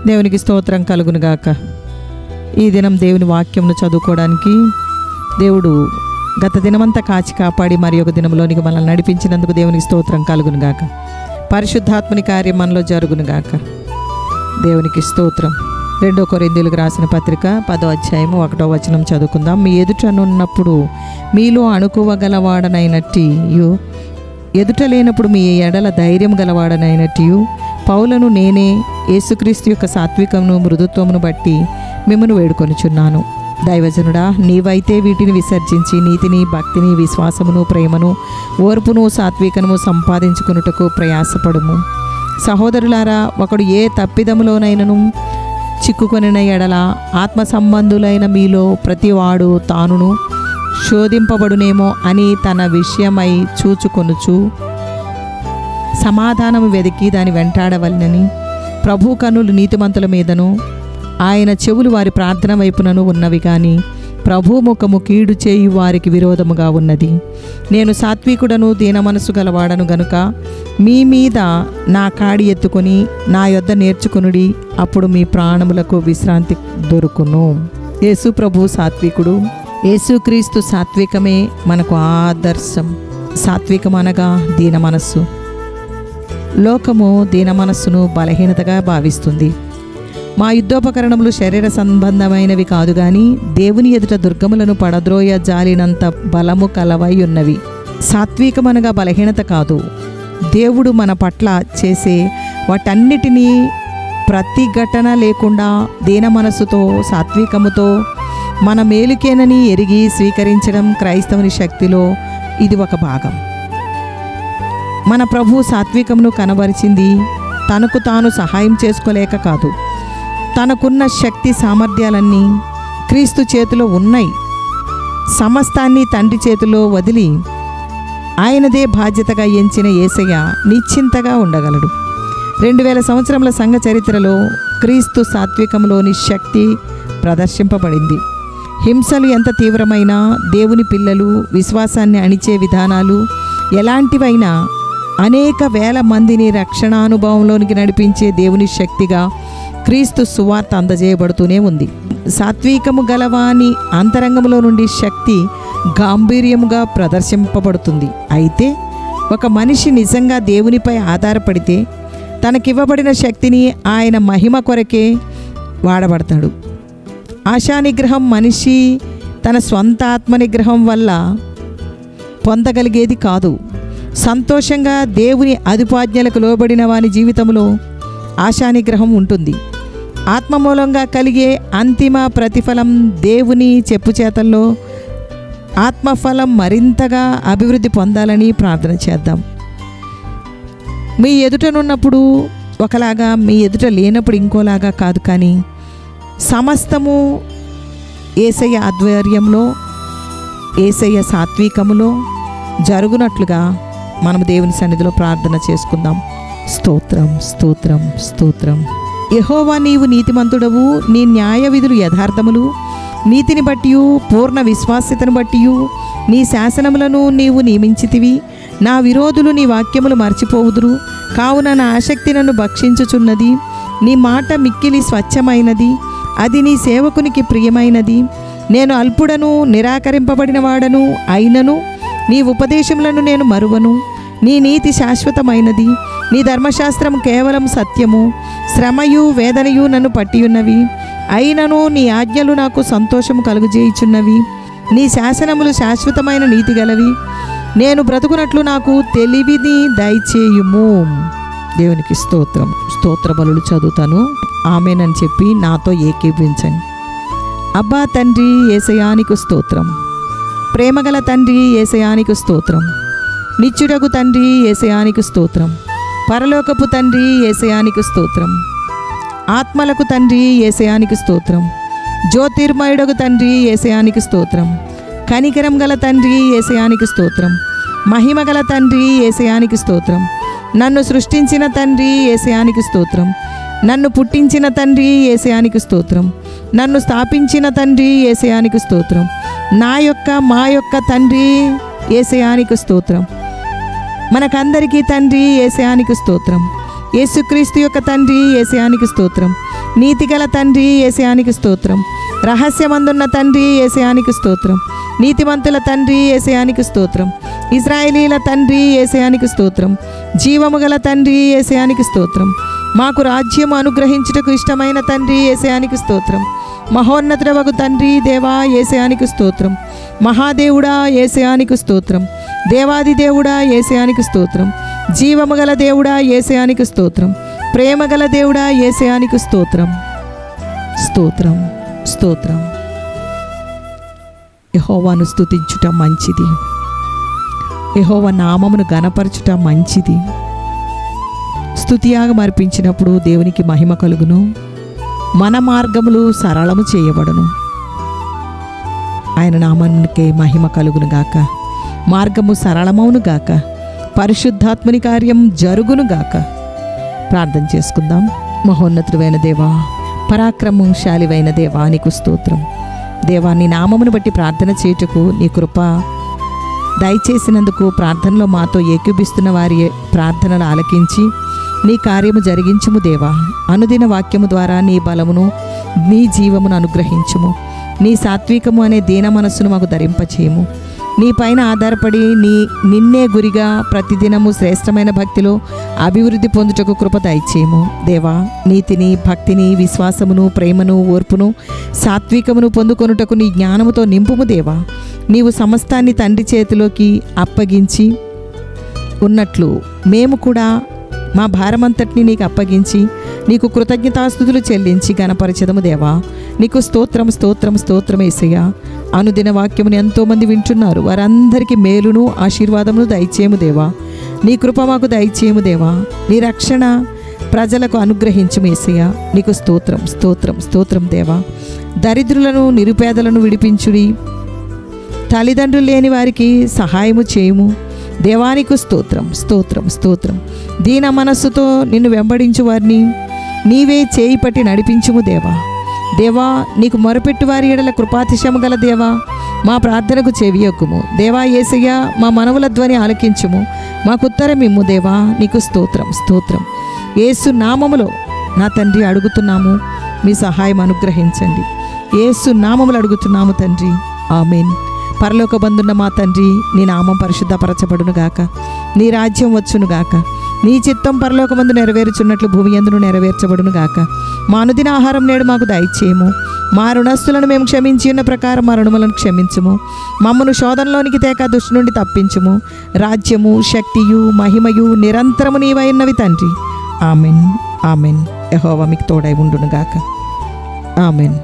దేవునికి స్తోత్రం కలుగునుగాక. ఈ దినం దేవుని వాక్యంను చదువుకోవడానికి దేవుడు గత దినమంతా కాచి కాపాడి మరి ఒక దినంలోనికి మనల్ని నడిపించినందుకు దేవునికి స్తోత్రం కలుగునుగాక. పరిశుద్ధాత్మని కార్యం మనలో జరుగునుగాక. దేవునికి స్తోత్రం. 2 కొరింథీయులకు రాసిన పత్రిక 10వ అధ్యాయము 1వ వచనం చదువుకుందాం. మీ ఎదుటనున్నప్పుడు మీలో అణుకువగలవాడనైనట్టు, ఎదుట లేనప్పుడు మీ ఎడల ధైర్యం గలవాడనైనట్టు పౌలను నేనే యేసుక్రీస్తు యొక్క సాత్వికమును మృదుత్వమును బట్టి మిమ్మను వేడుకొనుచున్నాను. దైవజనుడా, నీవైతే వీటిని విసర్జించి నీతిని, భక్తిని, విశ్వాసమును, ప్రేమను, ఓర్పును, సాత్వికమును సంపాదించుకొనుటకు ప్రయాసపడుము. సహోదరులారా, ఒకడు ఏ తప్పిదములోనైనను చిక్కుకొనిన ఎడల ఆత్మ సంబంధులైన మీలో ప్రతివాడు తానును శోధింపబడునేమో అని తన విషయమై చూచుకొనుచు సమాధానము వెదికి దాని వెంటాడవలనని ప్రభు కన్నులు నీతిమంతుల మీదను ఆయన చెవులు వారి ప్రార్థన వైపునను ఉన్నవి, కానీ ప్రభు ముఖము కీడు చేయు వారికి విరోధముగా ఉన్నది. నేను సాత్వికుడను దీన మనసు గలవాడను గనుక మీ మీద నా కాడి ఎత్తుకొని నా యొద్ద నేర్చుకొనుడి, అప్పుడు మీ ప్రాణములకు విశ్రాంతి దొరుకును. యేసు ప్రభు సాత్వికుడు. యేసుక్రీస్తు సాత్వికమే మనకు ఆదర్శం. సాత్వికం అనగా దీన మనస్సు. లోకము దీన మనస్సును బలహీనతగా భావిస్తుంది. మా యుద్ధోపకరణములు శరీర సంబంధమైనవి కాదు, కానీ దేవుని ఎదుట దుర్గములను పడద్రోయ జాలినంత బలము కలవై ఉన్నవి. సాత్వికమనగా బలహీనత కాదు. దేవుడు మన పట్ల చేసే వాటన్నిటినీ ప్రతిఘటన లేకుండా దీన మనస్సుతో, సాత్వికముతో మన మేలుకేనని ఎరిగి స్వీకరించడం క్రైస్తవుని శక్తిలో ఇది ఒక భాగం. మన ప్రభు సాత్వికమును కనబరిచింది తనకు తాను సహాయం చేసుకోలేక కాదు. తనకున్న శక్తి సామర్థ్యాలన్నీ క్రీస్తు చేతిలో ఉన్నాయి. సమస్తాన్ని తండ్రి చేతిలో వదిలి ఆయనదే బాధ్యతగా ఎంచిన యేసయ్య నిశ్చింతగా ఉండగలడు. 2000 సంవత్సరముల సంఘ చరిత్రలో క్రీస్తు సాత్వికంలోని శక్తి ప్రదర్శింపబడింది. హింసలు ఎంత తీవ్రమైనా, దేవుని పిల్లలు విశ్వాసాన్ని అణిచే విధానాలు ఎలాంటివైనా అనేక వేల మందిని రక్షణానుభవంలోనికి నడిపించే దేవుని శక్తిగా క్రీస్తు సువార్త అందజేయబడుతూనే ఉంది. సాత్వికము గలవాని అంతరంగంలో నుండి శక్తి గాంభీర్యముగా ప్రదర్శింపబడుతుంది. అయితే ఒక మనిషి నిజంగా దేవునిపై ఆధారపడితే తనకివ్వబడిన శక్తిని ఆయన మహిమ కొరకే వాడబడతాడు. ఆశానిగ్రహం మనిషి తన స్వంత ఆత్మనిగ్రహం వల్ల పొందగలిగేది కాదు. సంతోషంగా దేవుని అదుపాజ్ఞలకు లోబడిన వాని జీవితంలో ఆశానిగ్రహం ఉంటుంది. ఆత్మ మూలంగా కలిగే అంతిమ ప్రతిఫలం దేవుని చెప్పుచేతల్లో ఆత్మఫలం మరింతగా అభివృద్ధి పొందాలని ప్రార్థన చేద్దాం. మీ ఎదుటనున్నప్పుడు ఒకలాగా, మీ ఎదుట లేనప్పుడు ఇంకోలాగా కాదు, కానీ సమస్తము యేసయ్య ఆధ్వర్యంలో, యేసయ్య సాత్వికములో జరుగునట్లుగా మనం దేవుని సన్నిధిలో ప్రార్థన చేసుకుందాం. స్తోత్రం, స్తోత్రం, స్తోత్రం. యెహోవా, నీవు నీతిమంతుడవు, నీ న్యాయ విధులు యథార్థములు. నీతిని బట్టి, పూర్ణ విశ్వాస్యతను బట్టి నీ శాసనములను నీవు నియమించితివి. నా విరోధులు నీ వాక్యములు మర్చిపోవుదురు. కావున నా ఆసక్తి నన్ను భక్షించుచున్నది. నీ మాట మిక్కిలి స్వచ్ఛమైనది, అది నీ సేవకునికి ప్రియమైనది. నేను అల్పుడను, నిరాకరింపబడిన వాడను అయినను నీ ఉపదేశములను నేను మరువను. నీ నీతి శాశ్వతమైనది, నీ ధర్మశాస్త్రం కేవలం సత్యము. శ్రమయు వేదనయు నన్ను పట్టియున్నవి, అయినను నీ ఆజ్ఞలు నాకు సంతోషము కలుగజేయుచున్నవి. నీ శాసనములు శాశ్వతమైన నీతి గలవి. నేను బ్రతుకున్నట్లు నాకు తెలివిని దయచేయుము. దేవునికి స్తోత్రం. స్తోత్ర బలులు చదువుతాను. ఆమేనని చెప్పి నాతో ఏకీభవించండి. అబ్బా తండ్రి యేసయానికి స్తోత్రం. ప్రేమగల తండ్రి యేసయానికి స్తోత్రం. నిత్యుడగు తండ్రి యేసయానికి స్తోత్రం. పరలోకపు తండ్రి యేసయానికి స్తోత్రం. ఆత్మలకు తండ్రి యేసయానికి స్తోత్రం. జ్యోతిర్మయుడగు తండ్రి యేసయానికి స్తోత్రం. కనికరం గల తండ్రి యేసయానికి స్తోత్రం. మహిమ గల తండ్రి యేసయానికి స్తోత్రం. నన్ను సృష్టించిన తండ్రి యేసయానికి స్తోత్రం. నన్ను పుట్టించిన తండ్రి యేసయానికి స్తోత్రం. నన్ను స్థాపించిన తండ్రి యేసయానికి స్తోత్రం. మా యొక్క తండ్రి యేసయానికి స్తోత్రం. మనకందరికీ తండ్రి యేసయానికి స్తోత్రం. యేసుక్రీస్తు యొక్క తండ్రి యేసయానికి స్తోత్రం. నీతిగల తండ్రి యేసయానికి స్తోత్రం. రహస్యమందున్న తండ్రి యేసయానికి స్తోత్రం. నీతిమంతుల తండ్రి యేసయానికి స్తోత్రం. ఇశ్రాయేలీల తండ్రి యేసయానికి స్తోత్రం. జీవము గల తండ్రి యేసయానికి స్తోత్రం. మాకు రాజ్యము అనుగ్రహించుటకు ఇష్టమైన తండ్రి యేసయానికి స్తోత్రం. మహోన్నతుడవగు తండ్రి దేవా యేసయానికి స్తోత్రం. మహాదేవుడా యేసయానికి స్తోత్రం. దేవాది దేవుడా యేసయానికి స్తోత్రం. జీవము గల దేవుడా యేసయానికి స్తోత్రం. ప్రేమగల దేవుడా యేసయానికి స్తోత్రం. స్తోత్రం స్తోత్రం. యెహోవాను స్తుతించుట మంచిది. యెహోవా నామమును ఘనపరచుట మంచిది. స్తుతియాగం అర్పించినప్పుడు దేవునికి మహిమ కలుగును. మన మార్గములు సరళము చేయబడును. ఆయన నామానికే మహిమ కలుగును గాక. మార్గము సరళమవును గాక. పరిశుద్ధాత్మని కార్యం జరుగును గాక. ప్రార్థన చేసుకుందాం. మహోన్నతుడైన దేవా, పరాక్రమశాలివైన దేవా, నీకు స్తోత్రం. దేవా, నీ నామమును బట్టి ప్రార్థన చేయుటకు నీ కృప దయచేసినందుకు, ప్రార్థనలో మాతో ఏకీభిస్తున్న వారి ప్రార్థనలు ఆలకించి నీ కార్యము జరిగించుము దేవా. అనుదిన వాక్యము ద్వారా నీ బలమును, నీ జీవమును అనుగ్రహించుము. నీ సాత్వికము అనే దీన మనస్సును మాకు ధరింపచేయము. నీ పైన ఆధారపడి నిన్నే గురిగా ప్రతిదినము శ్రేష్టమైన భక్తిలో అభివృద్ధి పొందుటకు కృప దయచేయము దేవా. నీతిని, భక్తిని, విశ్వాసమును, ప్రేమను, ఓర్పును, సాత్వికమును పొందుకొనుటకు నీ జ్ఞానముతో నింపుము దేవా. నీవు సమస్తాన్ని తండ్రి చేతిలోకి అప్పగించి ఉన్నట్లు మేము కూడా మా భారమంతటిని నీకు అప్పగించి నీకు కృతజ్ఞతాస్తుతులు చెల్లించి గణపరచదము దేవా. నీకు స్తోత్రం స్తోత్రం స్తోత్రం యేసయ్యా. అనుదిన వాక్యమును ఎంతోమంది వింటున్నారు. వారందరికీ మేలును, ఆశీర్వాదమును దయచేయము దేవా. నీ కృప మాకు దయచేయము దేవా. నీ రక్షణ ప్రజలకు అనుగ్రహించుము యేసయ్యా. నీకు స్తోత్రం స్తోత్రం స్తోత్రం దేవా. దరిద్రులను, నిరుపేదలను విడిపించుడి. తల్లిదండ్రులు లేని వారికి సహాయము చేయుము దేవానికి స్తోత్రం స్తోత్రం స్తోత్రం. దీన మనస్సుతో నిన్ను వెంబడించు వారిని నీవే చేయి పట్టి నడిపించుము దేవా. దేవా, నీకు మొరపెట్టు వారి ఎడల కృపాతిశయము గల దేవా, మా ప్రార్థనకు చెవియొక్కుము దేవా. యేసయ్యా, మా మనవుల ధ్వని ఆలకించుము. మాకు ఉత్తరం ఇమ్ము దేవా. నీకు స్తోత్రం స్తోత్రం. యేసు నామములో నా తండ్రి అడుగుతున్నాము, మీ సహాయం అనుగ్రహించండి. యేసు నామములు అడుగుతున్నాము తండ్రి. ఆమేన్. పరలోక బంధున్న మా తండ్రి, నీ నామం పరిశుద్ధపరచబడును గాక. నీ రాజ్యం వచ్చును గాక. నీ చిత్తం పరలోకమందు నెరవేర్చున్నట్లు భూమి యందును నెరవేర్చబడును గాక. మా అనుదిన ఆహారం నేడు మాకు దయచేయము. మా రుణస్తులను మేము క్షమించి ఉన్న ప్రకారం మా రుణములను క్షమించుము. మమ్మను శోధనలోనికి తేక దుష్టు నుండి తప్పించుము. రాజ్యము, శక్తియు, మహిమయు నిరంతరము నీవైనవి తండ్రి. Amen amen. యెహోవా మీకు తోడై ఉండును గాక. ఆమెన్.